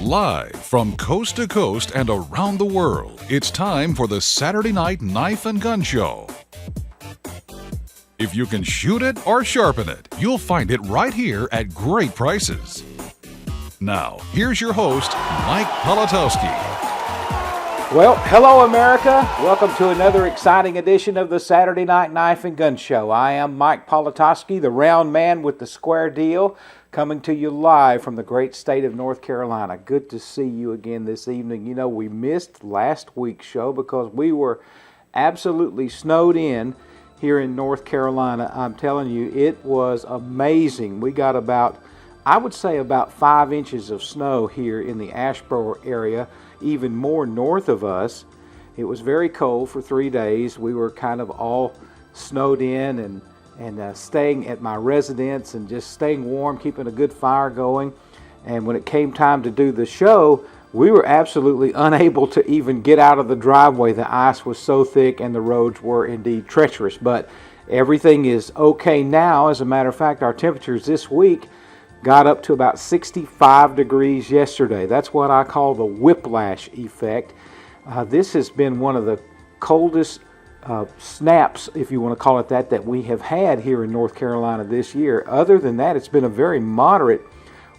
Live from coast to coast and around the world, it's time for the Saturday Night Knife and Gun Show. If you can shoot it or sharpen it, you'll find it right here at great prices. Now, here's your host, Mike Politowski. Well, hello America. Welcome to another exciting edition of the Saturday Night Knife and Gun Show. I am Mike Politowski, the round man with the square deal, coming to you live from the great state of North Carolina. Good to see you again this evening. You know, we missed last week's show because we were absolutely snowed in here in North Carolina. I'm telling you, it was amazing. We got about 5 inches of snow here in the Asheboro area, even more north of us. It was very cold for 3 days. We were kind of all snowed in and staying at my residence and just staying warm, keeping a good fire going. And when it came time to do the show, we were absolutely unable to even get out of the driveway. The ice was so thick and the roads were indeed treacherous. But everything is okay now. As a matter of fact, our temperatures this week got up to about 65 degrees yesterday. That's what I call the whiplash effect. This has been one of the coldest snaps, if you want to call it that we have had here in North Carolina this year. Other than that, it's been a very moderate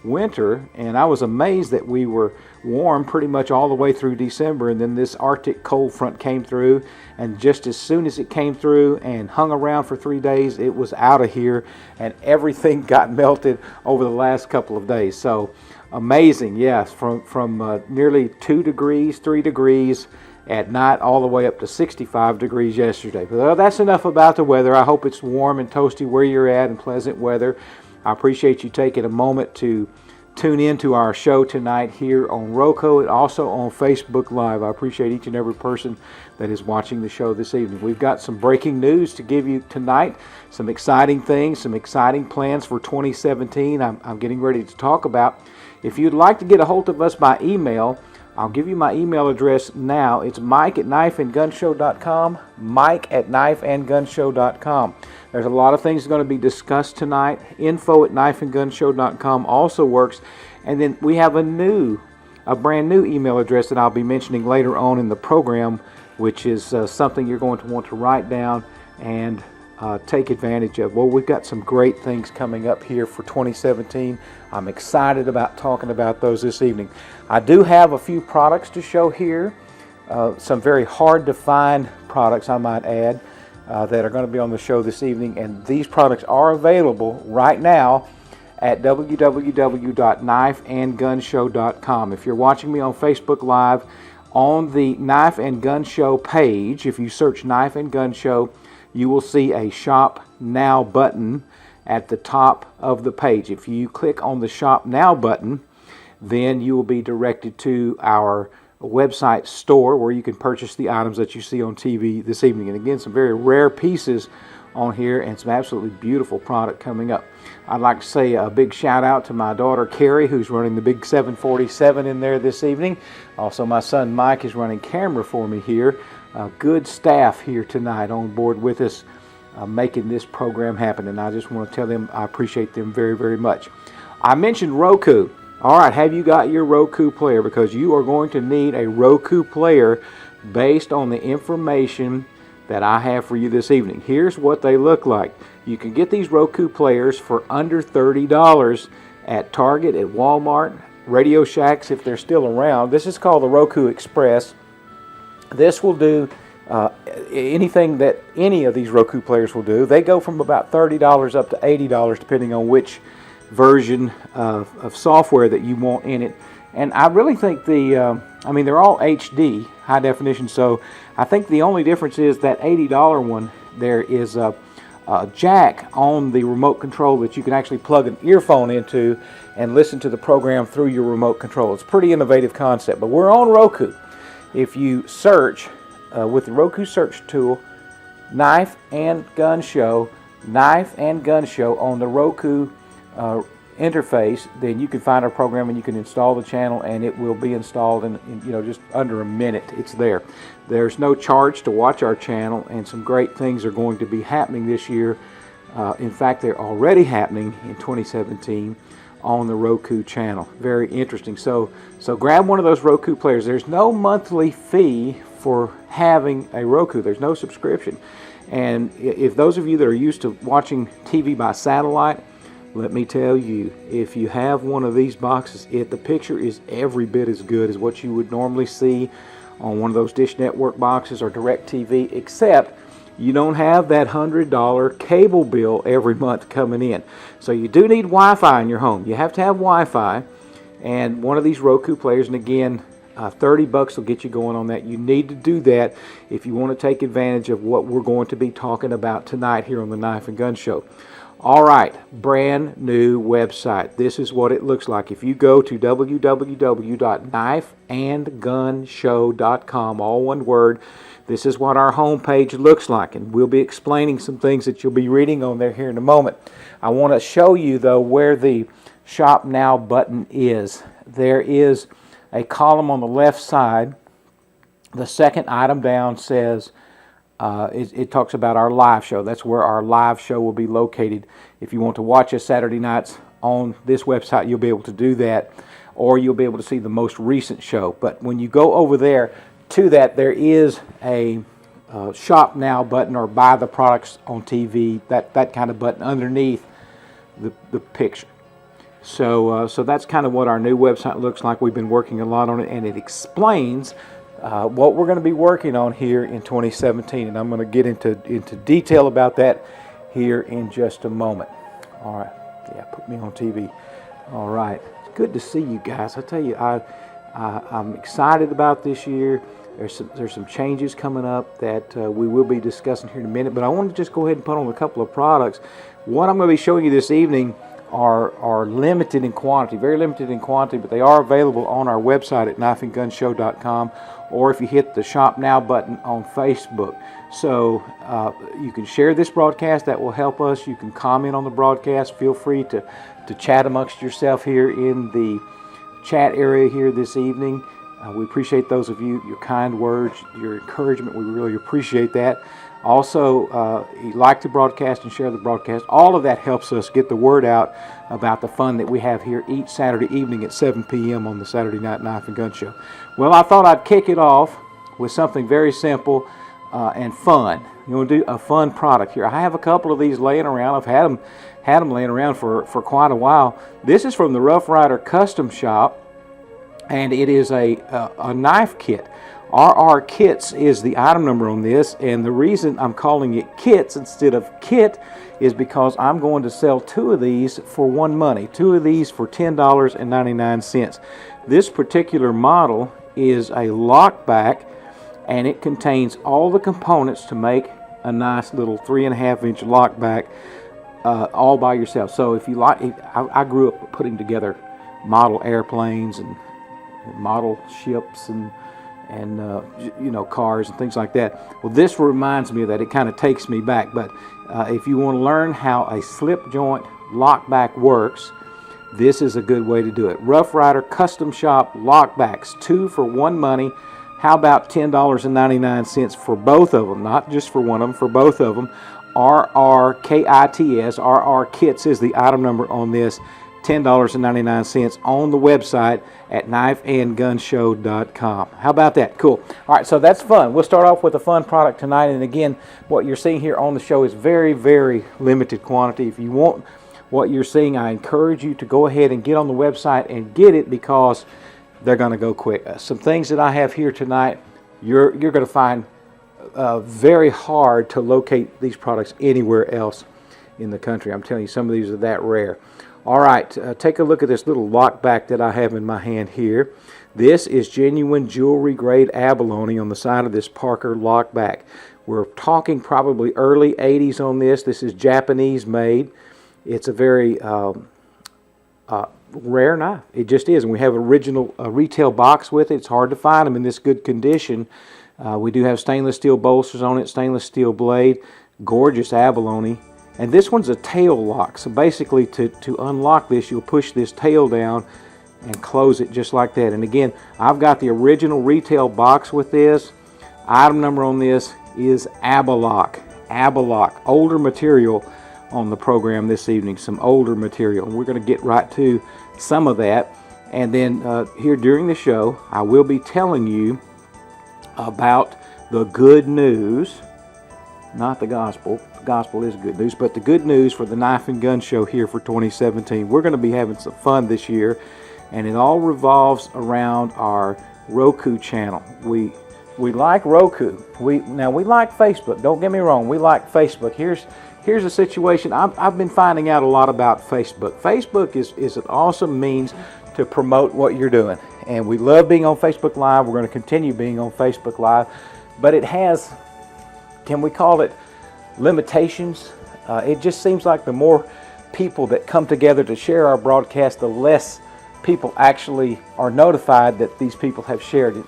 winter, and I was amazed that we were warm pretty much all the way through December, and then this Arctic cold front came through, and just as soon as it came through and hung around for 3 days, it was out of here, and everything got melted over the last couple of days. So amazing, yes, from nearly 2 degrees, 3 degrees at night all the way up to 65 degrees yesterday. But that's enough about the weather. I hope it's warm and toasty where you're at and pleasant weather. I appreciate you taking a moment to tune in to our show tonight here on Roku and also on Facebook Live. I appreciate each and every person that is watching the show this evening. We've got some breaking news to give you tonight, some exciting things, some exciting plans for 2017 I'm getting ready to talk about. If you'd like to get a hold of us by email, I'll give you my email address now. It's mike@knifeandgunshow.com, mike@knifeandgunshow.com. There's a lot of things going to be discussed tonight. info@knifeandgunshow.com also works. And then we have a brand new email address that I'll be mentioning later on in the program, which is something you're going to want to write down and take advantage of. Well, we've got some great things coming up here for 2017. I'm excited about talking about those this evening. I do have a few products to show here, some very hard to find products I might add that are going to be on the show this evening, and these products are available right now at www.knifeandgunshow.com. If you're watching me on Facebook Live, on the Knife and Gun Show page, if you search Knife and Gun Show, you will see a Shop Now button at the top of the page. If you click on the Shop Now button, then you will be directed to our website store where you can purchase the items that you see on TV this evening. And again, some very rare pieces on here and some absolutely beautiful product coming up. I'd like to say a big shout out to my daughter Carrie, who's running the big 747 in there this evening. Also, my son Mike is running camera for me here. Good staff here tonight on board with us, making this program happen, and I just want to tell them I appreciate them very, very much. I mentioned Roku. All right, have you got your Roku player? Because you are going to need a Roku player based on the information that I have for you this evening. Here's what they look like. You can get these Roku players for under $30 at Target, at Walmart, Radio Shacks if they're still around. This is called the Roku Express. This will do anything that any of these Roku players will do. They go from about $30 up to $80 depending on which version of software that you want in it. And I really think they're all HD, high definition, so I think the only difference is that $80 one, there is a jack on the remote control that you can actually plug an earphone into and listen to the program through your remote control. It's a pretty innovative concept, but we're on Roku. If you search with the Roku search tool, Knife and Gun Show on the Roku interface, then you can find our program and you can install the channel, and it will be installed in just under a minute. It's there. There's no charge to watch our channel, and some great things are going to be happening this year. In fact, they're already happening in 2017. on the Roku channel. Very interesting. So grab one of those Roku players. There's no monthly fee for having a Roku. There's no subscription. And if those of you that are used to watching TV by satellite, let me tell you, if you have one of these boxes, the picture is every bit as good as what you would normally see on one of those Dish Network boxes or DirecTV, except you don't have that $100 cable bill every month coming in. So you do need Wi-Fi in your home. You have to have Wi-Fi, and one of these Roku players, and again, $30 will get you going on that. You need to do that if you want to take advantage of what we're going to be talking about tonight here on the Knife and Gun Show. All right, brand new website. This is what it looks like. If you go to www.knifeandgunshow.com, all one word, this is what our homepage looks like, and we'll be explaining some things that you'll be reading on there here in a moment. I want to show you, though, where the Shop Now button is. There is a column on the left side. The second item down says, it talks about our live show. That's where our live show will be located. If you want to watch us Saturday nights on this website, you'll be able to do that, or you'll be able to see the most recent show. But when you go over there to that, there is a Shop Now button, or buy the products on TV, that kind of button underneath the picture. So that's kind of what our new website looks like. We've been working a lot on it, and it explains what we're going to be working on here in 2017, and I'm going to get into detail about that here in just a moment. All right, yeah, put me on TV. All right, it's good to see you guys. I tell you, I'm excited about this year. There's some changes coming up that we will be discussing here in a minute, but I want to just go ahead and put on a couple of products. What I'm going to be showing you this evening are limited in quantity, very limited in quantity, but they are available on our website at knifeandgunshow.com, or if you hit the Shop Now button on Facebook. So you can share this broadcast. That will help us. You can comment on the broadcast. Feel free to chat amongst yourself here in the chat area here this evening. We appreciate those of you, your kind words, your encouragement. We really appreciate that. Also, you like the broadcast and share the broadcast. All of that helps us get the word out about the fun that we have here each Saturday evening at 7 p.m. on the Saturday Night Knife and Gun Show. Well, I thought I'd kick it off with something very simple and fun. You want to do a fun product here. I have a couple of these laying around. I've had them laying around for quite a while. This is from the Rough Rider Custom Shop, and it is a knife kit. RR Kits is the item number on this, and the reason I'm calling it kits instead of kit is because I'm going to sell two of these for one money, two of these for $10.99. This particular model is a lockback, and it contains all the components to make a nice little 3.5-inch lockback all by yourself. So if you like, I grew up putting together model airplanes and model ships and you know, cars and things like that. Well, this reminds me of that. It kind of takes me back. But if you want to learn how a slip joint lockback works, this is a good way to do it. Rough Rider Custom Shop lockbacks, two for one money. How about $10.99 for both of them? Not just for one of them, for both of them. RRKITS, RR Kits is the item number on this. $10.99 on the website at knifeandgunshow.com. How about that? Cool. All right, so that's fun. We'll start off with a fun product tonight, and again, what you're seeing here on the show is very, very limited quantity. If you want what you're seeing, I encourage you to go ahead and get on the website and get it, because they're going to go quick. Some things that I have here tonight, you're going to find very hard to locate these products anywhere else in the country. I'm telling you, some of these are that rare. All right, take a look at this little lockback that I have in my hand here. This is genuine jewelry grade abalone on the side of this Parker lockback. We're talking probably early 80s on this. This is Japanese made. It's a very rare knife. It just is. And we have an original retail box with it. It's hard to find them in this good condition. We do have stainless steel bolsters on it, stainless steel blade, gorgeous abalone. And this one's a tail lock. So basically to unlock this, you'll push this tail down and close it just like that. And again, I've got the original retail box with this. Item number on this is Abalock. Abalock, older material, on the program this evening, some older material. We're going to get right to some of that. And then here during the show, I will be telling you about the good news, not the gospel. The gospel is good news, but the good news for the Knife and Gun Show here for 2017. We're going to be having some fun this year, and it all revolves around our Roku channel. We like Roku. We like Facebook. Don't get me wrong. We like Facebook. Here's a situation. I've been finding out a lot about Facebook. Facebook is an awesome means to promote what you're doing, and we love being on Facebook Live. We're going to continue being on Facebook Live, but it has, can we call it, limitations? It just seems like the more people that come together to share our broadcast, the less people actually are notified that these people have shared it.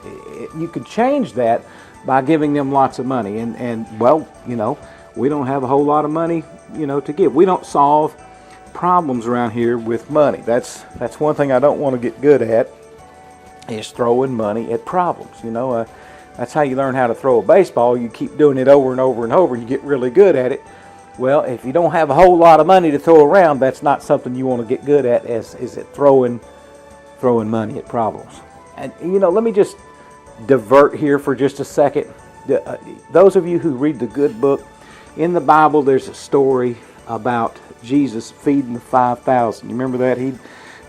You can change that by giving them lots of money, and well, you know, we don't have a whole lot of money, you know, to give. We don't solve problems around here with money. That's one thing I don't want to get good at, is throwing money at problems. You know, that's how you learn how to throw a baseball. You keep doing it over and over and over, you get really good at it. Well, if you don't have a whole lot of money to throw around, that's not something you want to get good at, is it throwing money at problems. And you know, let me just divert here for just a second. Those of you who read the good book, in the Bible there's a story about Jesus feeding the 5,000. You remember that? He'd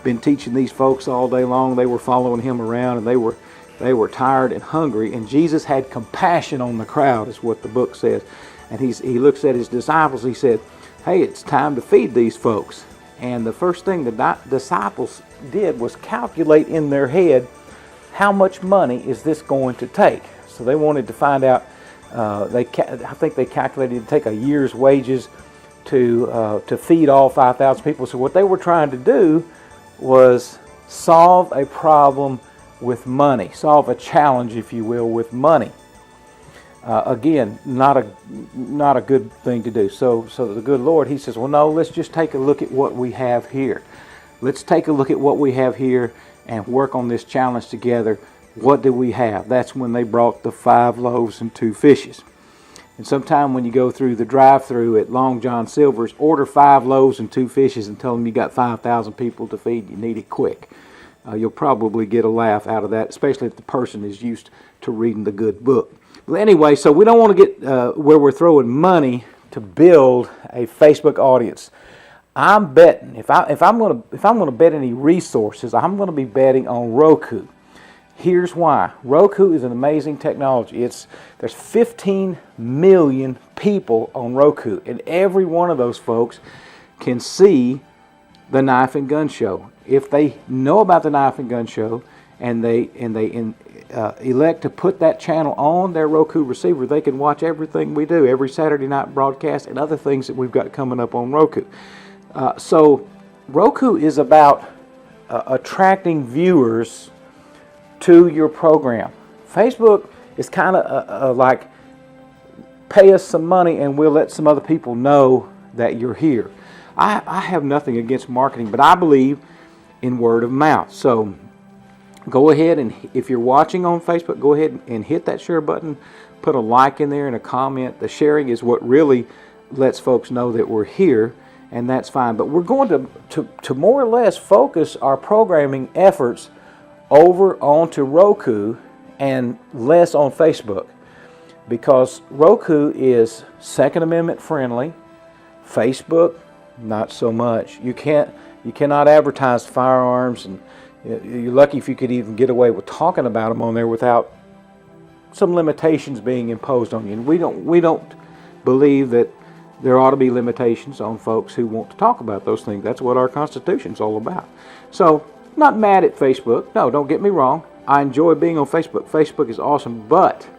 been teaching these folks all day long. They were following him around, and they were tired and hungry, and Jesus had compassion on the crowd, is what the book says. And he looks at his disciples. He said, hey, it's time to feed these folks. And the first thing the disciples did was calculate in their head, how much money is this going to take? So they wanted to find out. I think they calculated it to take a year's wages to feed all 5,000 people. So what they were trying to do was solve a problem with money, solve a challenge, if you will, with money. Again, not a good thing to do. So the good Lord, he says, well, no, let's just take a look at what we have here. Let's take a look at what we have here and work on this challenge together. What do we have? That's when they brought the 5 loaves and 2 fishes. And sometime when you go through the drive-thru at Long John Silver's, order 5 loaves and 2 fishes and tell them you got 5,000 people to feed. You need it quick. You'll probably get a laugh out of that, especially if the person is used to reading the good book. Well, anyway, so we don't want to get where we're throwing money to build a Facebook audience. I'm betting if I'm going to bet any resources, I'm going to be betting on Roku. Here's why. Roku is an amazing technology. There's 15 million people on Roku, and every one of those folks can see the Knife and Gun Show. If they know about the Knife and Gun Show and they elect to put that channel on their Roku receiver, they can watch everything we do, every Saturday night broadcast and other things that we've got coming up on Roku. So Roku is about attracting viewers to your program. Facebook is kind of like, pay us some money and we'll let some other people know that you're here. I have nothing against marketing, but I believe in word of mouth. So go ahead, and if you're watching on Facebook, go ahead and hit that share button, put a like in there and a comment. The sharing is what really lets folks know that we're here, and that's fine. But we're going to more or less focus our programming efforts over onto Roku and less on Facebook, because Roku is Second Amendment friendly. Facebook, not so much. You cannot advertise firearms, and you're lucky if you could even get away with talking about them on there without some limitations being imposed on you. And we don't believe that there ought to be limitations on folks who want to talk about those things. That's what our Constitution's all about. So, not mad at Facebook. No, don't get me wrong. I enjoy being on Facebook. Facebook is awesome, but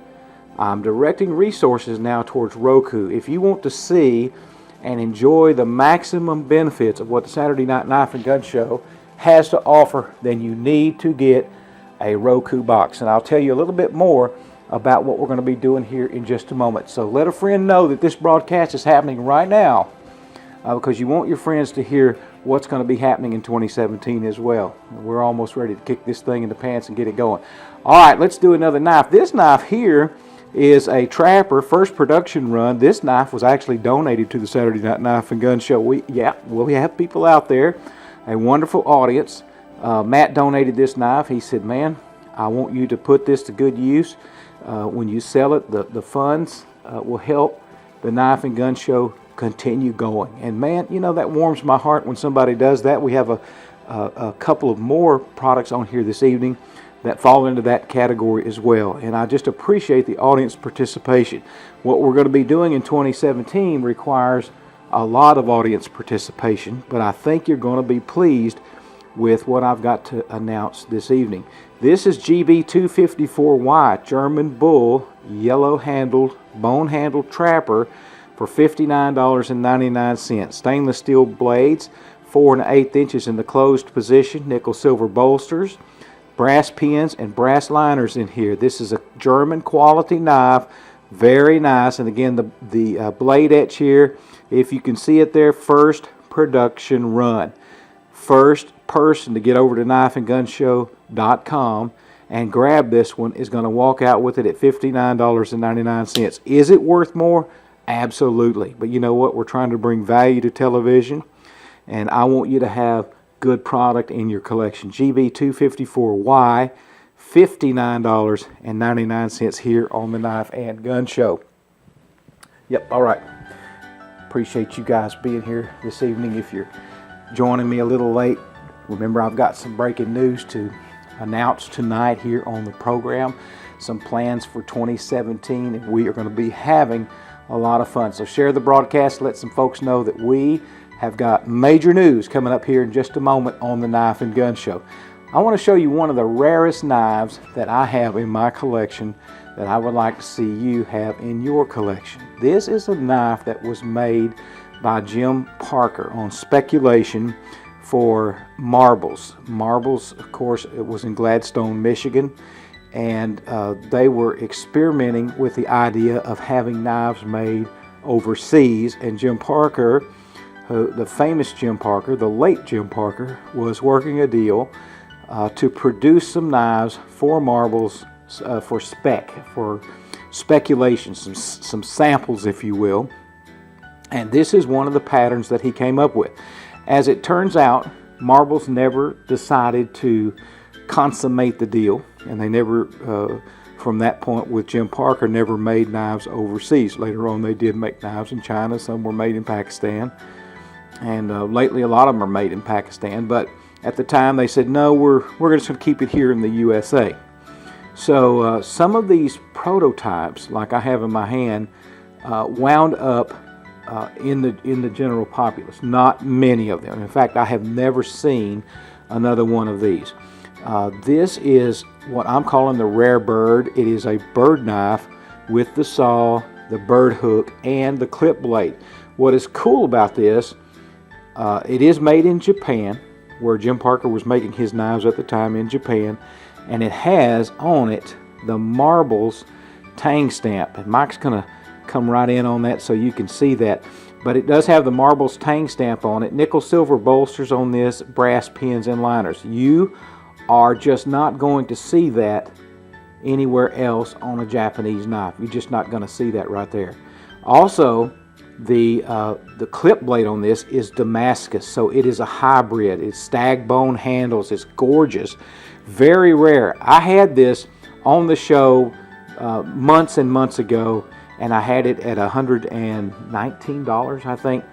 I'm directing resources now towards Roku. If you want to see and enjoy the maximum benefits of what the Saturday Night Knife and Gun Show has to offer, then you need to get a Roku box. And I'll tell you a little bit more about what we're going to be doing here in just a moment. So let a friend know that this broadcast is happening right now, because you want your friends to hear what's going to be happening in 2017 as well. We're almost ready to kick this thing in the pants and get it going. All right, let's do another knife. This knife here is a Trapper first production run. This knife was actually donated to the Saturday Night Knife and Gun Show. We have people out there, a wonderful audience. Matt donated this knife. He said, man, I want you to put this to good use. When you sell it, the funds will help the Knife and Gun Show continue going. And man, you know, that warms my heart when somebody does that. We have a couple of more products on here this evening that fall into that category as well. And I just appreciate the audience participation. What we're going to be doing in 2017 requires a lot of audience participation, but I think you're going to be pleased with what I've got to announce this evening. This is GB254Y German Bull yellow handled, bone handled trapper for $59.99. Stainless steel blades, 4 1/8 inches in the closed position, nickel silver bolsters, brass pins and brass liners in here. This is a German quality knife, very nice. And again, the blade etch here, if you can see it there, first production run. First person to get over to knifeandgunshow.com and grab this one is going to walk out with it at $59.99. Is it worth more? Absolutely. But you know what? We're trying to bring value to television, and I want you to have good product in your collection. GB254Y, $59.99 here on the Knife and Gun Show. Yep, all right. Appreciate you guys being here this evening. If you're joining me a little late, remember I've got some breaking news to announce tonight here on the program. Some plans for 2017, and we are going to be having a lot of fun. So share the broadcast, let some folks know that we have got major news coming up here in just a moment on the Knife and Gun Show. I want to show you one of the rarest knives that I have in my collection that I would like to see you have in your collection. This is a knife that was made by Jim Parker on speculation for marbles. Marbles, of course, it was in Gladstone, Michigan, and they were experimenting with the idea of having knives made overseas. And Jim Parker, the famous Jim Parker, the late Jim Parker, was working a deal to produce some knives for marbles for speculation, some samples, if you will. And this is one of the patterns that he came up with. As it turns out, Marbles never decided to consummate the deal, and they never, from that point with Jim Parker, never made knives overseas. Later on, they did make knives in China. Some were made in Pakistan, and lately a lot of them are made in Pakistan. But at the time, they said, no, we're just going to keep it here in the USA. So some of these prototypes, like I have in my hand, wound up in the general populace. Not many of them. In fact, I have never seen another one of these. This is what I'm calling the rare bird. It is a bird knife with the saw, the bird hook, and the clip blade. What is cool about this, it is made in Japan, where Jim Parker was making his knives at the time in Japan, and it has on it the Marbles tang stamp. And Mike's going to come right in on that so you can see that. But it does have the Marbles tang stamp on it. Nickel silver bolsters on this, brass pins and liners. You are just not going to see that anywhere else on a Japanese knife. You're just not going to see that right there. Also, the clip blade on this is Damascus, so it is a hybrid. It's stag bone handles. It's gorgeous. Very rare. I had this on the show months and months ago, and I had it at $119, I think.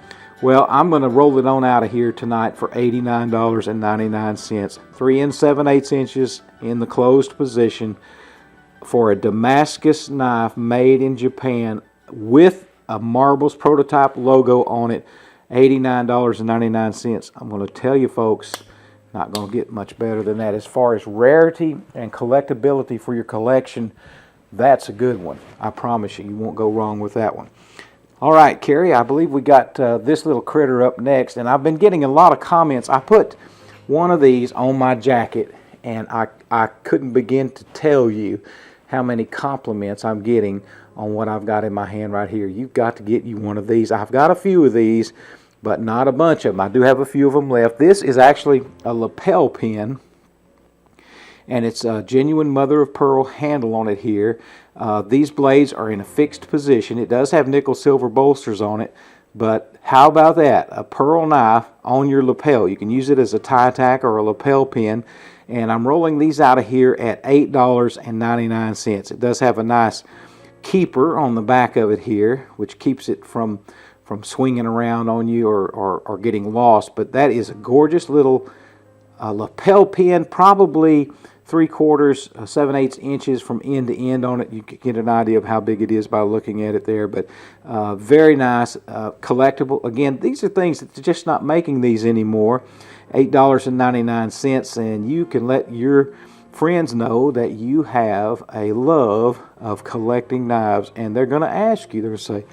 Well, I'm going to roll it on out of here tonight for $89.99. 3 7/8 inches in the closed position for a Damascus knife made in Japan with a Marbles prototype logo on it. $89.99. I'm going to tell you, folks, not going to get much better than that. As far as rarity and collectability for your collection, that's a good one. I promise you, you won't go wrong with that one. All right, Carrie, I believe we got this little critter up next, and I've been getting a lot of comments. I put one of these on my jacket, and I couldn't begin to tell you how many compliments I'm getting on what I've got in my hand right here. You've got to get you one of these. I've got a few of these, but not a bunch of them. I do have a few of them left. This is actually a lapel pin, and it's a genuine mother of pearl handle on it here. These blades are in a fixed position. It does have nickel silver bolsters on it, but how about that? A pearl knife on your lapel. You can use it as a tie tack or a lapel pin, and I'm rolling these out of here at $8.99. It does have a nice keeper on the back of it here, which keeps it from swinging around on you or getting lost. But that is a gorgeous little lapel pin, probably 3/4, 7/8 inches from end to end on it. You can get an idea of how big it is by looking at it there. But very nice, collectible. Again, these are things that they're just not making these anymore. $8.99, and you can let your friends know that you have a love of collecting knives, and they're going to ask you, they're going to say,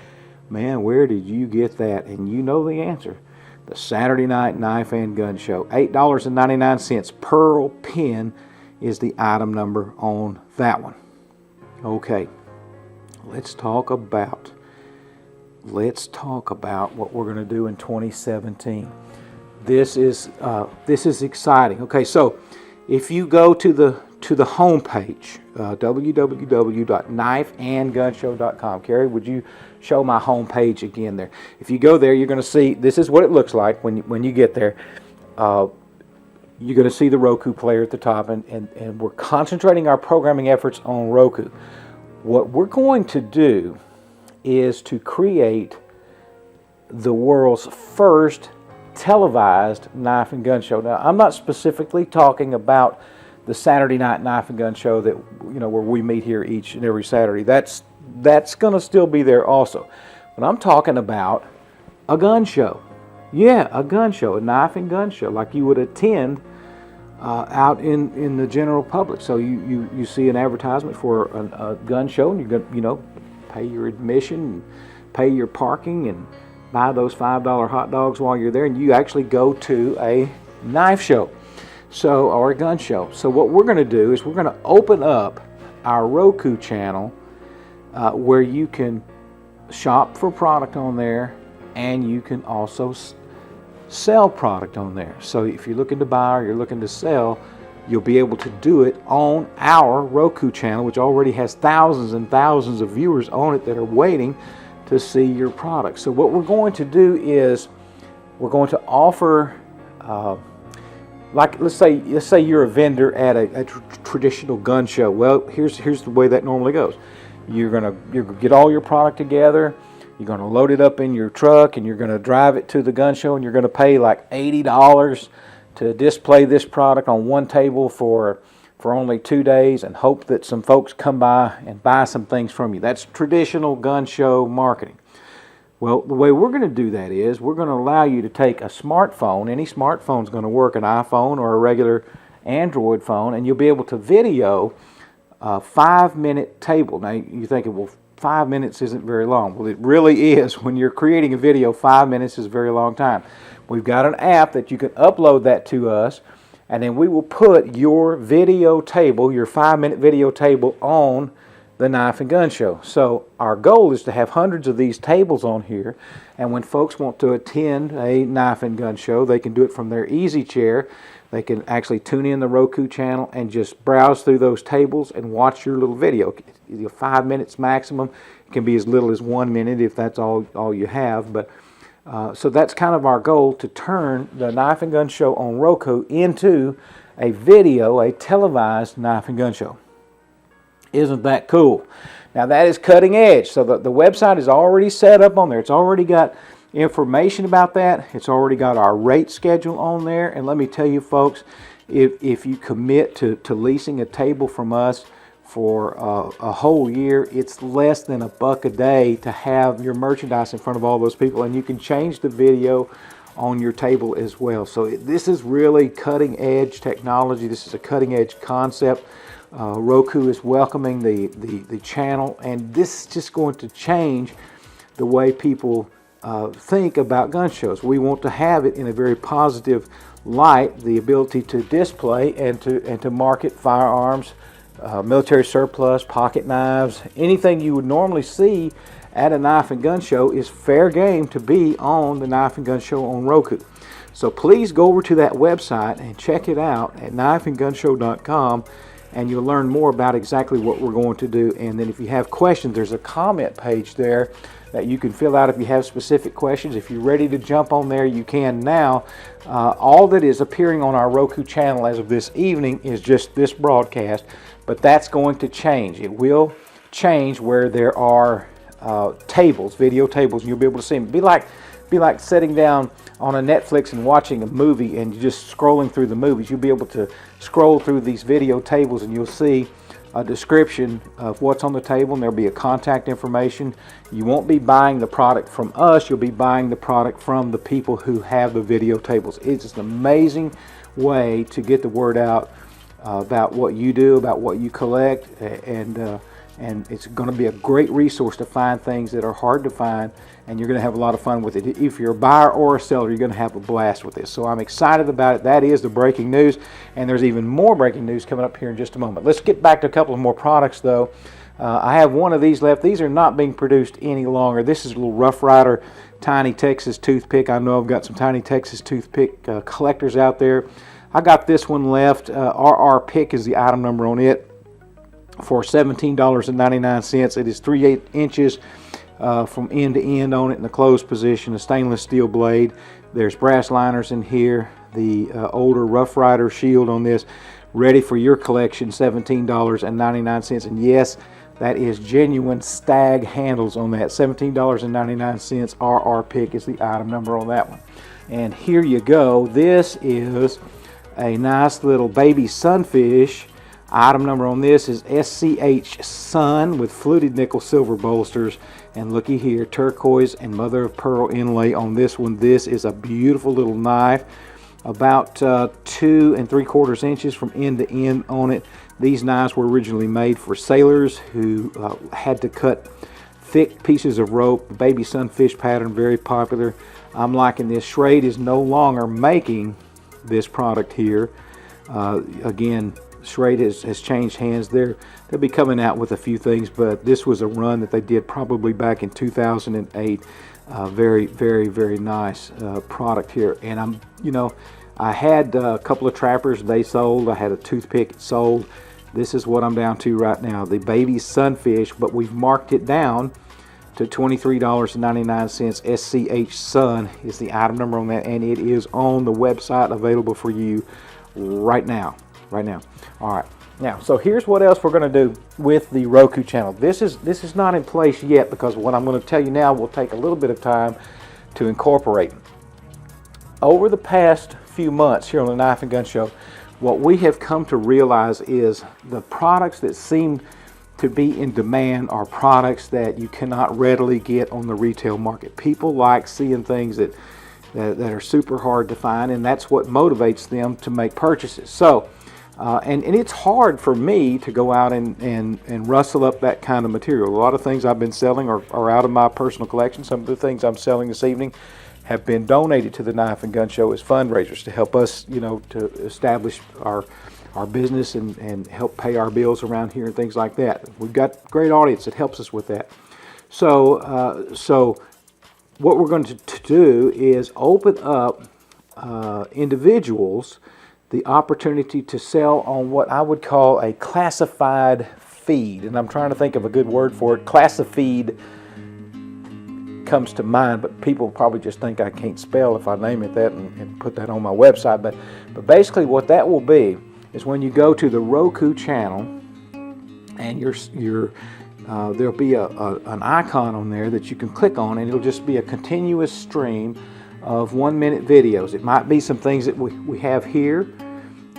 man, where did you get that? And you know the answer. The Saturday Night Knife and Gun Show. $8.99. Pearl pin is the item number on that one. Okay, let's talk about what we're going to do in 2017. This is exciting. Okay, so if you go to the home page, www.knifeandgunshow.com. Carrie, would you show my home page again there? If you go there, you're going to see, this is what it looks like when you get there. You're going to see the Roku player at the top, and we're concentrating our programming efforts on Roku. What we're going to do is to create the world's first televised knife and gun show. Now, I'm not specifically talking about the Saturday Night Knife and Gun Show that, where we meet here each and every Saturday. That's going to still be there also. But I'm talking about a gun show. Yeah, a gun show, a knife and gun show, like you would attend out in the general public. So you see an advertisement for a gun show, and you're going to pay your admission, and pay your parking, and buy those $5 hot dogs while you're there, and you actually go to a knife show, or a gun show. So what we're going to do is we're going to open up our Roku channel where you can shop for product on there, and you can also sell product on there. So if you're looking to buy or you're looking to sell, you'll be able to do it on our Roku channel, which already has thousands and thousands of viewers on it that are waiting to see your product. So what we're going to do is we're going to offer, like let's say you're a vendor at a traditional gun show. Well, here's the way that normally goes. You're gonna get all your product together. You're going to load it up in your truck, and you're going to drive it to the gun show, and you're going to pay like $80 to display this product on one table for only 2 days, and hope that some folks come by and buy some things from you. That's traditional gun show marketing. Well, the way we're going to do that is we're going to allow you to take a smartphone. Any smartphone's going to work, an iPhone or a regular Android phone, and you'll be able to video a 5-minute table. Now, you're thinking, well, 5 minutes isn't very long. Well, it really is. When you're creating a video, 5 minutes is a very long time. We've got an app that you can upload that to us, and then we will put your video table, your 5-minute video table, on the Knife and Gun Show. So our goal is to have hundreds of these tables on here, and when folks want to attend a Knife and Gun Show, they can do it from their easy chair. They can actually tune in the Roku channel and just browse through those tables and watch your little video. 5 minutes maximum. It can be as little as 1 minute if that's all you have. But so that's kind of our goal, to turn the Knife and Gun Show on Roku into a video, a televised Knife and Gun Show. Isn't that cool? Now that is cutting edge. So the website is already set up on there. It's already got information about that. It's already got our rate schedule on there. And let me tell you folks, if you commit to leasing a table from us for a whole year, it's less than $1 a day to have your merchandise in front of all those people, and you can change the video on your table as well. So this is really cutting edge technology. This is a cutting edge concept. Roku is welcoming the channel, and this is just going to change the way people think about gun shows. We want to have it in a very positive light, the ability to display and to market firearms, military surplus, pocket knives, anything you would normally see at a Knife and Gun Show is fair game to be on the Knife and Gun Show on Roku. So please go over to that website and check it out at knifeandgunshow.com, and you'll learn more about exactly what we're going to do. And then if you have questions, there's a comment page there that you can fill out if you have specific questions. If you're ready to jump on there, you can now. All that is appearing on our Roku channel as of this evening is just this broadcast, but that's going to change. It will change where there are tables, video tables, and you'll be able to see them. Be like sitting down on a Netflix and watching a movie and just scrolling through the movies. You'll be able to scroll through these video tables and you'll see a description of what's on the table, and there'll be a contact information. You won't be buying the product from us, you'll be buying the product from the people who have the video tables. It's an amazing way to get the word out about what you do, about what you collect, and it's going to be a great resource to find things that are hard to find, and you're going to have a lot of fun with it. If you're a buyer or a seller, you're going to have a blast with this. So I'm excited about it. That is the breaking news, and there's even more breaking news coming up here in just a moment. Let's get back to a couple of more products, though. I have one of these left. These are not being produced any longer. This is a little Rough Rider Tiny Texas toothpick. I know I've got some Tiny Texas toothpick collectors out there. I got this one left. RR Pick is the item number on it, for $17.99. It is 3/8 inches from end to end on it in the closed position, a stainless steel blade. There's brass liners in here, the older Rough Rider shield on this, ready for your collection, $17.99. And yes, that is genuine stag handles on that, $17.99. RR Pick is the item number on that one. And here you go. This is a nice little baby sunfish. Item number on this is SCH Sun with fluted nickel silver bolsters, and looky here, turquoise and mother of pearl inlay on this one. This is a beautiful little knife, about 2 3/4 inches from end to end on it. These knives were originally made for sailors who had to cut thick pieces of rope. The baby sunfish pattern, very popular. I'm liking this. Schrade is no longer making this product here. Again, Schrade has changed hands. They'll be coming out with a few things, but this was a run that they did probably back in 2008. Very, very, very nice product here. And I had a couple of trappers. They sold. I had a toothpick. It sold. This is what I'm down to right now, the baby sunfish, but we've marked it down to $23.99. SCH Sun is the item number on that, and it is on the website, available for you right now. All right, now, so here's what else we're going to do with the Roku channel. This is not in place yet, because what I'm going to tell you now will take a little bit of time to incorporate. Over the past few months here on the Knife and Gun Show, what we have come to realize is the products that seem to be in demand are products that you cannot readily get on the retail market. People like seeing things that are super hard to find, and that's what motivates them to make purchases. So, and it's hard for me to go out and rustle up that kind of material. A lot of things I've been selling are out of my personal collection. Some of the things I'm selling this evening have been donated to the Knife and Gun Show as fundraisers to help us, to establish our business and help pay our bills around here and things like that. We've got a great audience that helps us with that. So what we're going to do is open up individuals the opportunity to sell on what I would call a classified feed. And I'm trying to think of a good word for it. Classified comes to mind, but people probably just think I can't spell if I name it that and put that on my website. But basically what that will be is when you go to the Roku channel, and there'll be an icon on there that you can click on, and it'll just be a continuous stream of 1-minute videos. It might be some things that we have here,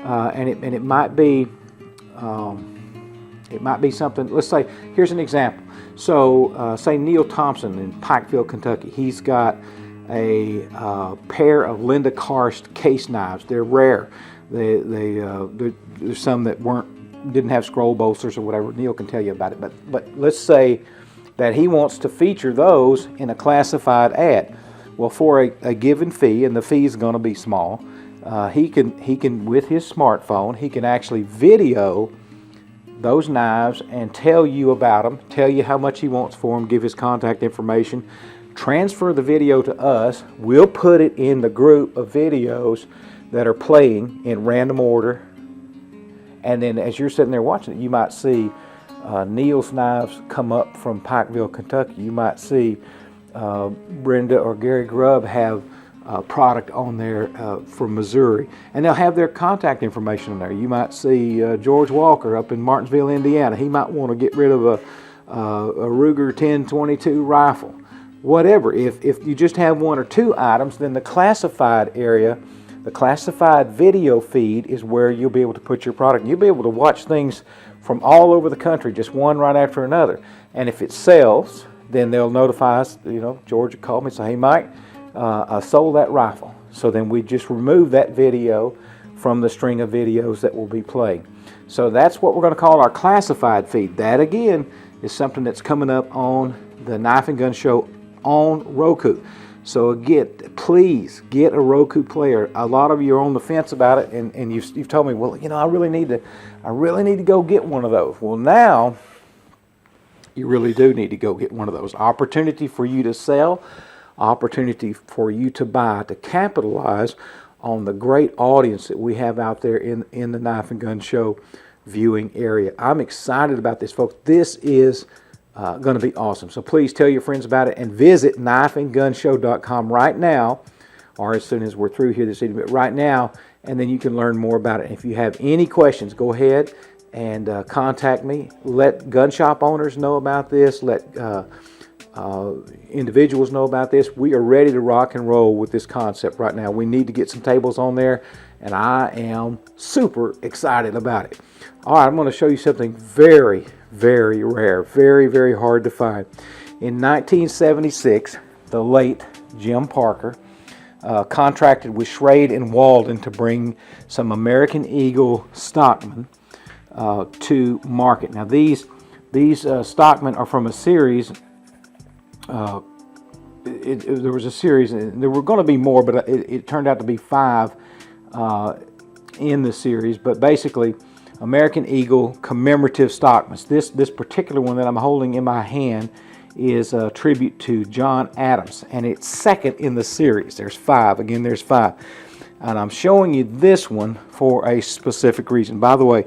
and it might be something. Let's say, here's an example. So say Neil Thompson in Pikeville, Kentucky. He's got a pair of Linda Karst case knives. They're rare. There's some that didn't have scroll bolsters or whatever. Neil can tell you about it. But let's say that he wants to feature those in a classified ad. Well, for a given fee, and the fee is going to be small, he can with his smartphone, he can actually video those knives and tell you about them, tell you how much he wants for them, give his contact information, transfer the video to us. We'll put it in the group of videos that are playing in random order. And then as you're sitting there watching it, you might see Neil's Knives come up from Pikeville, Kentucky. You might see Brenda or Gary Grubb have product on there from Missouri, and they'll have their contact information on there. You might see George Walker up in Martinsville, Indiana. He might want to get rid of a Ruger 1022 rifle. Whatever. If you just have one or two items, then the classified area, the classified video feed, is where you'll be able to put your product. You'll be able to watch things from all over the country, just one right after another. And if it sells, then they'll notify us. You know, George will call me and say, "Hey, Mike, I sold that rifle." So then we just remove that video from the string of videos that will be playing. So that's what we're going to call our classified feed. That again is something that's coming up on the Knife and Gun Show on Roku. So again, please get a Roku player. A lot of you are on the fence about it, and you've told me, well, you know, I really need to go get one of those. Well, now you really do need to go get one of those. Opportunity for you to sell, opportunity for you to buy, to capitalize on the great audience that we have out there in the Knife and Gun Show viewing area. I'm excited about this, folks. This is going to be awesome. So please tell your friends about it, and visit knifeandgunshow.com right now, or as soon as we're through here this evening, but right now, and then you can learn more about it. And if you have any questions, go ahead and contact me. Let gun shop owners know about this. Let individuals know about this. We are ready to rock and roll with this concept right now. We need to get some tables on there, and I am super excited about it. All right, I'm going to show you something very, very rare, very, very hard to find. In 1976, the late Jim Parker contracted with Schrade and Walden to bring some American Eagle stockmen to market. Now these stockmen are from a series. There was a series, and there were going to be more, but it turned out to be 5 in the series. But basically, American Eagle commemorative stockmen. This particular one that I'm holding in my hand is a tribute to John Adams, and it's second in the series. There's 5. Again, there's 5. And I'm showing you this one for a specific reason. By the way,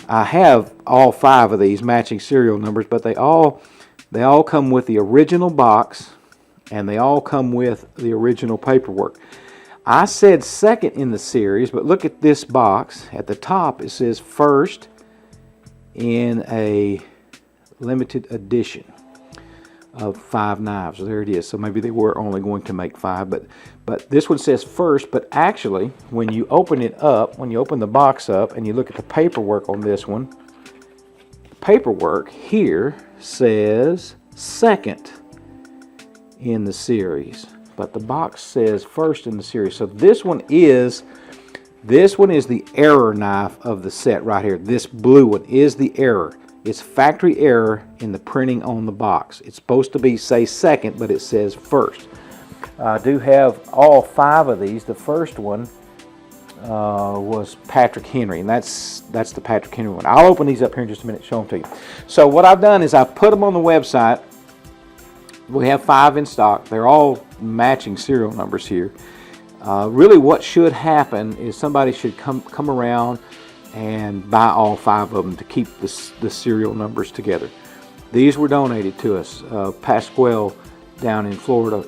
I have all 5 of these matching serial numbers, but they all come with the original box, and they all come with the original paperwork. I said second in the series, but look at this box. At the top, it says first in a limited edition of 5 knives. There it is. So maybe they were only going to make 5, but this one says first. But actually, when you open it up, when you open the box up and you look at the paperwork on this one, the paperwork here says second in the series, but the box says first in the series. So this one is the error knife of the set right here. This blue one is the error. It's factory error in the printing on the box. It's supposed to say second, but it says first. I do have all 5 of these. The first one was Patrick Henry, and that's the Patrick Henry one. I'll open these up here in just a minute, show them to you. So what I've done is I've put them on the website. We have 5 in stock. They're all matching serial numbers here. Really what should happen is somebody should come around and buy all 5 of them to keep the serial numbers together. These were donated to us. Pasquale down in Florida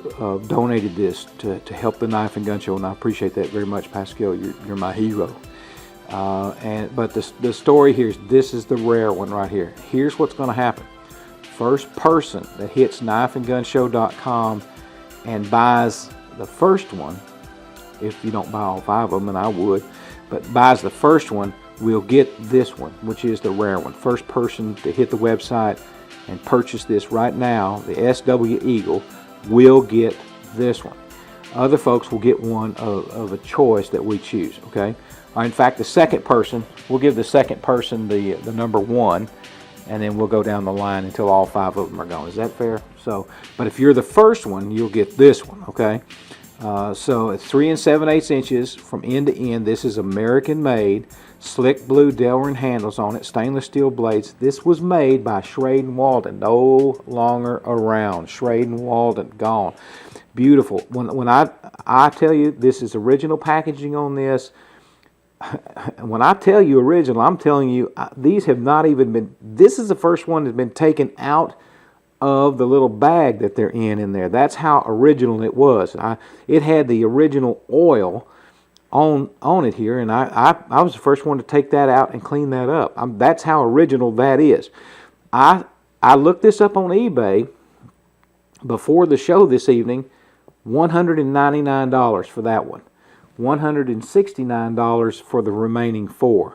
donated this to help the Knife and Gun Show, and I appreciate that very much, Pasquale. You're my hero. But the story here is, this is the rare one right here. Here's what's going to happen. First person that hits knifeandgunshow.com and buys the first one, if you don't buy all 5 of them, and I would, but buys the first one, will get this one, which is the rare one. First person to hit the website and purchase this right now, the SW Eagle, will get this one. Other folks will get one of a choice that we choose, okay? Or in fact, the second person, we'll give the second person the number 1, and then we'll go down the line until all 5 of them are gone. Is that fair? So, but if you're the first one, you'll get this one, okay? So it's 3 7/8 inches from end to end. This is American made. Slick blue Delrin handles on it, stainless steel blades. This was made by Schrade & Walden, no longer around. Schrade & Walden, gone. Beautiful. When I tell you this is original packaging on this, when I tell you original, I'm telling you these have not even been, this is the first one that's been taken out of the little bag that they're in there. That's how original it was. It had the original oil on it here, and I was the first one to take that out and clean that up. That's how original that is. I looked this up on eBay before the show this evening. $199 for that one. $169 for the remaining 4.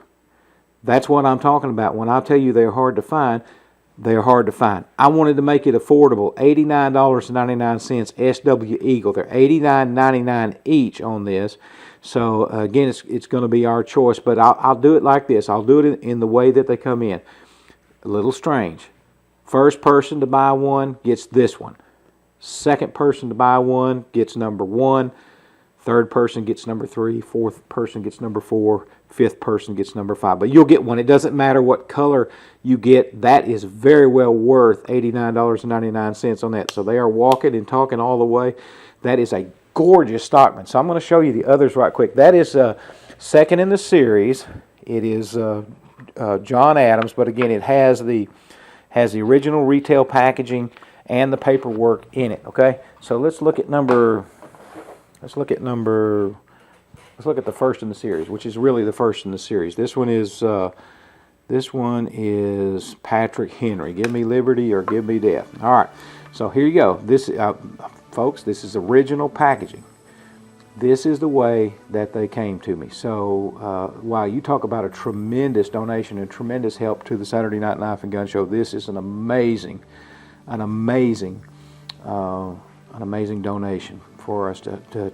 That's what I'm talking about. When I tell you they're hard to find, they're hard to find. I wanted to make it affordable. $89.99 SW Eagle. They're $89.99 each on this. So again, it's going to be our choice, but I'll do it like this. I'll do it in the way that they come in. A little strange. First person to buy one gets this one. Second person to buy one gets number 1. Third person gets number 3. Fourth person gets number 4. Fifth person gets number 5. But you'll get one. It doesn't matter what color you get. That is very well worth $89.99 on that. So they are walking and talking all the way. That is a gorgeous Stockman. So I'm going to show you the others right quick. That is second in the series. It is John Adams, but again, it has the original retail packaging and the paperwork in it. Okay, so let's look at the first in the series, which is really the first in the series. This one is Patrick Henry. Give me liberty or give me death. All right, so here you go. This, folks, this is original packaging. This is the way that they came to me. So, wow, you talk about a tremendous donation and tremendous help to the Saturday Night Knife and Gun Show. This is an amazing donation for us to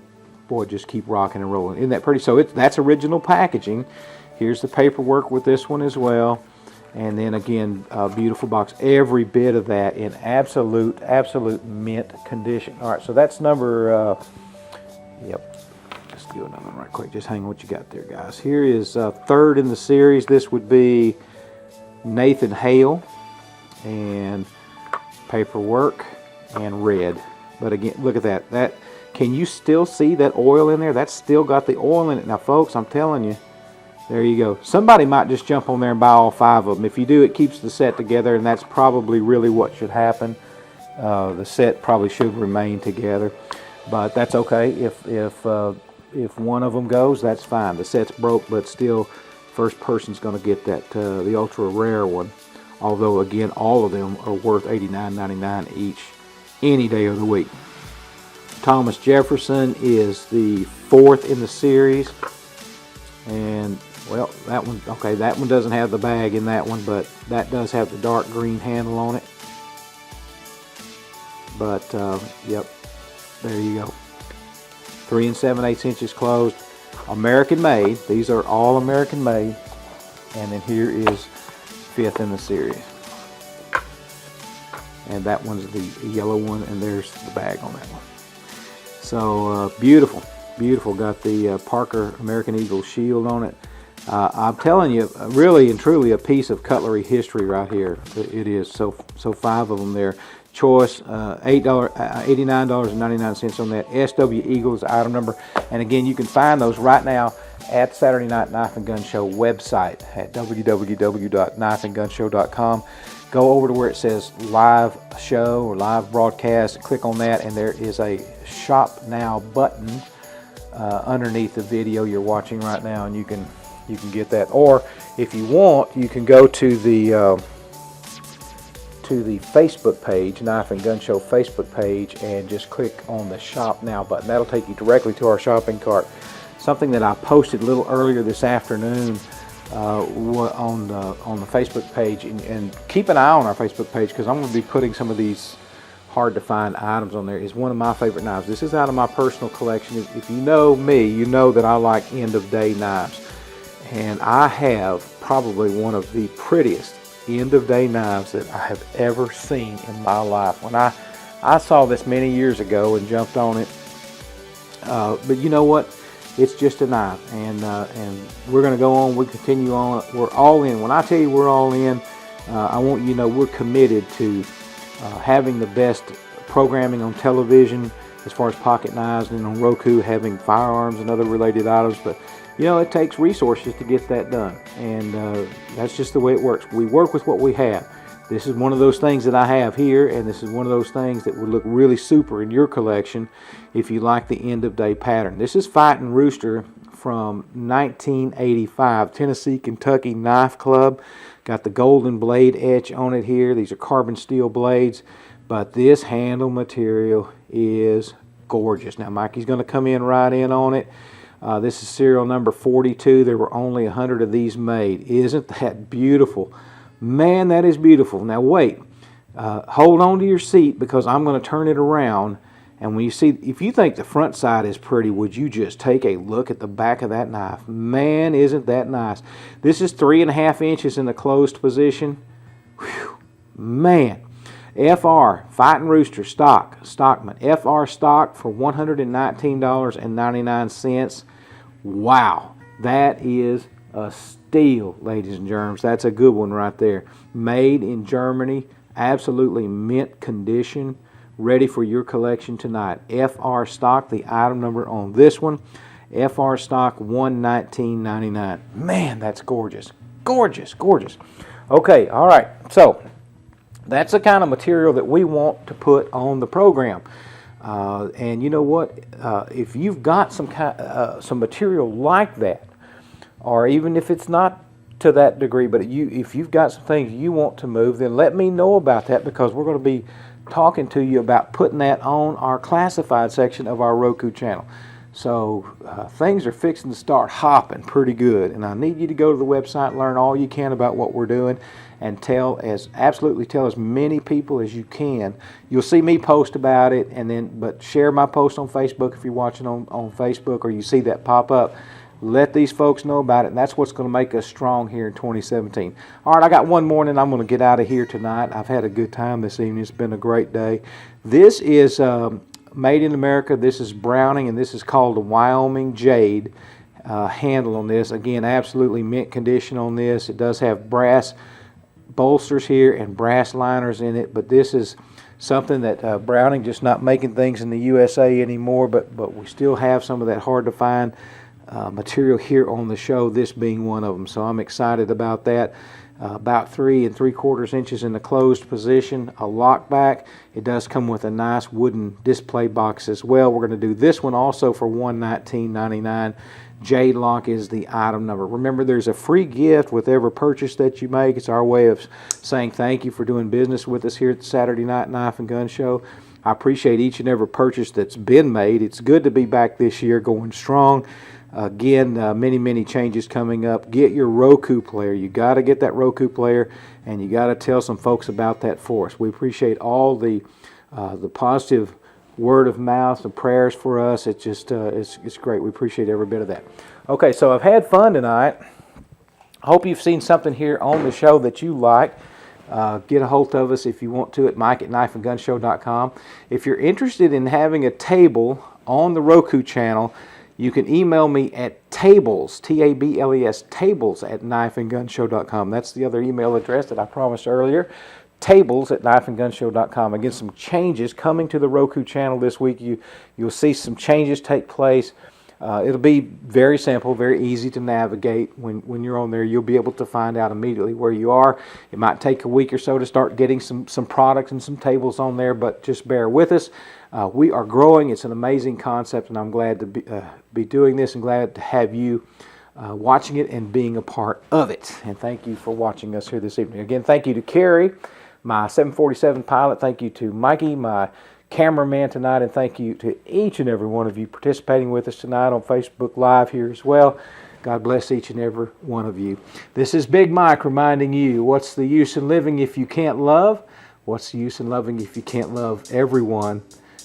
boy, just keep rocking and rolling. Isn't that pretty? So that's original packaging. Here's the paperwork with this one as well. And then again, beautiful box. Every bit of that in absolute mint condition. All right, so that's number, yep. Let's do another one right quick. Just hang on what you got there, guys. Here is third in the series. This would be Nathan Hale. And paperwork and red. But again, look at that. Can you still see that oil in there? That's still got the oil in it. Now, folks, I'm telling you, there you go. Somebody might just jump on there and buy all 5 of them. If you do, it keeps the set together, and that's probably really what should happen. The set probably should remain together, but that's okay. If one of them goes, that's fine. The set's broke, but still, first person's going to get that the ultra rare one. Although, again, all of them are worth $89.99 each, any day of the week. Thomas Jefferson is the 4th in the series. And, well, that one doesn't have the bag in that one, but that does have the dark green handle on it. But, yep, there you go. 3 7/8 inches closed. American made. These are all American made. And then here is 5th in the series. And that one's the yellow one, and there's the bag on that one. So beautiful. Got the Parker American Eagle shield on it. I'm telling you, really and truly a piece of cutlery history right here. It is. So 5 of them there. Choice, $89.99 on that. SW Eagle is the item number. And again, you can find those right now at Saturday Night Knife and Gun Show website at www.knifeandgunshow.com. Go over to where it says live show or live broadcast, click on that, and there is a shop now button underneath the video you're watching right now, and you can get that. Or if you want, you can go to the Facebook page, Knife and Gun Show Facebook page, and just click on the shop now button. That'll take you directly to our shopping cart. Something that I posted a little earlier this afternoon on the Facebook page, and keep an eye on our Facebook page, because I'm going to be putting some of these hard to find items on there. Is one of my favorite knives. This is out of my personal collection. If you know me, you know that I like end of day knives, and I have probably one of the prettiest end of day knives that I have ever seen in my life. When I saw this many years ago and jumped on it, But you know what? It's just a knife, and we're going to go on. We continue on. We're all in. When I tell you we're all in, I want you to know we're committed to having the best programming on television as far as pocket knives, and on Roku having firearms and other related items. But you know, it takes resources to get that done, and that's just the way it works. We work with what we have. This is one of those things that I have here, and this is one of those things that would look really super in your collection if you like the end of day pattern. This is Fighting Rooster from 1985, Tennessee, Kentucky Knife Club. Got the golden blade etch on it here. These are carbon steel blades, but this handle material is gorgeous. Now Mikey's going to come in right in on it. This is serial number 42. There were only 100 of these made. Isn't that beautiful? Man, that is beautiful. Now wait, hold on to your seat, because I'm going to turn it around, and when you see, if you think the front side is pretty, would you just take a look at the back of that knife? Man, isn't that nice? This is 3.5 inches in the closed position. Whew, man. FR, Fighting Rooster, Stockman, FR stock for $119.99. Wow, that is a steal, ladies and germs. That's a good one right there. Made in Germany, absolutely mint condition, ready for your collection tonight. FR stock, the item number on this one, FR stock $119.99. Man, that's gorgeous. Gorgeous, gorgeous. Okay, all right, so that's the kind of material that we want to put on the program. And you know what? If you've got some material like that, or even if it's not to that degree, but if you've got some things you want to move, then let me know about that, because we're going to be talking to you about putting that on our classified section of our Roku channel. So things are fixing to start hopping pretty good, and I need you to go to the website, learn all you can about what we're doing, and absolutely tell as many people as you can. You'll see me post about it, but share my post on Facebook if you're watching on Facebook, or you see that pop up. Let these folks know about it, and that's what's going to make us strong here in 2017. All right, I got one more, and I'm going to get out of here tonight. I've had a good time this evening. It's been a great day. This is made in America. This is Browning, and this is called the Wyoming Jade handle on this. Again, absolutely mint condition on this. It does have brass bolsters here and brass liners in it, but this is something that Browning just not making things in the USA anymore, but we still have some of that hard to find material here on the show, this being one of them. So I'm excited about that. About 3 3/4 inches in the closed position, a lock back. It does come with a nice wooden display box as well. We're going to do this one also for $119.99. Jade lock is the item number. Remember, there's a free gift with every purchase that you make. It's our way of saying thank you for doing business with us here at the Saturday Night Knife and Gun Show. I appreciate each and every purchase that's been made. It's good to be back this year going strong. Again, many changes coming up. Get your Roku player. You got to get that Roku player, and you got to tell some folks about that for us. We appreciate all the positive word of mouth and prayers for us. It's just it's great. We appreciate every bit of that. Okay, so I've had fun tonight. I hope you've seen something here on the show that you like. Get a hold of us if you want to at mike@knifeandgunshow.com. If you're interested in having a table on the Roku channel, you can email me at tables, T-A-B-L-E-S, tables@knifeandgunshow.com. That's the other email address that I promised earlier, tables@knifeandgunshow.com. Again, some changes coming to the Roku channel this week. You'll see some changes take place. It'll be very simple, very easy to navigate. When you're on there, you'll be able to find out immediately where you are. It might take a week or so to start getting some products and some tables on there, but just bear with us. We are growing. It's an amazing concept, and I'm glad to be doing this and glad to have you watching it and being a part of it. And thank you for watching us here this evening. Again, thank you to Carrie, my 747 pilot. Thank you to Mikey, my cameraman tonight, and thank you to each and every one of you participating with us tonight on Facebook Live here as well. God bless each and every one of you. This is Big Mike reminding you, what's the use in living if you can't love? What's the use in loving if you can't love everyone?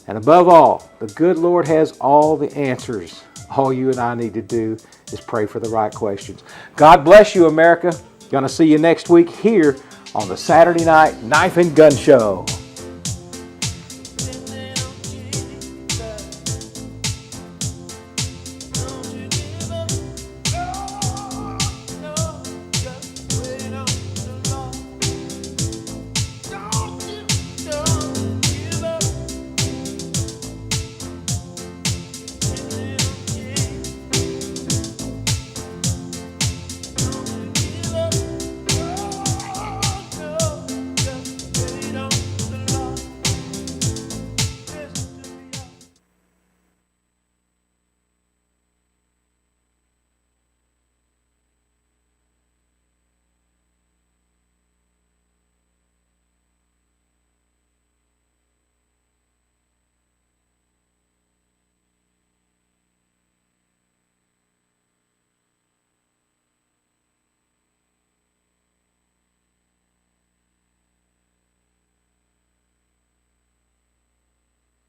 And above all, the good Lord has all the answers. All you and I need to do is pray for the right questions. God bless you, America. Gonna see you next week here on the Saturday Night Knife and Gun Show.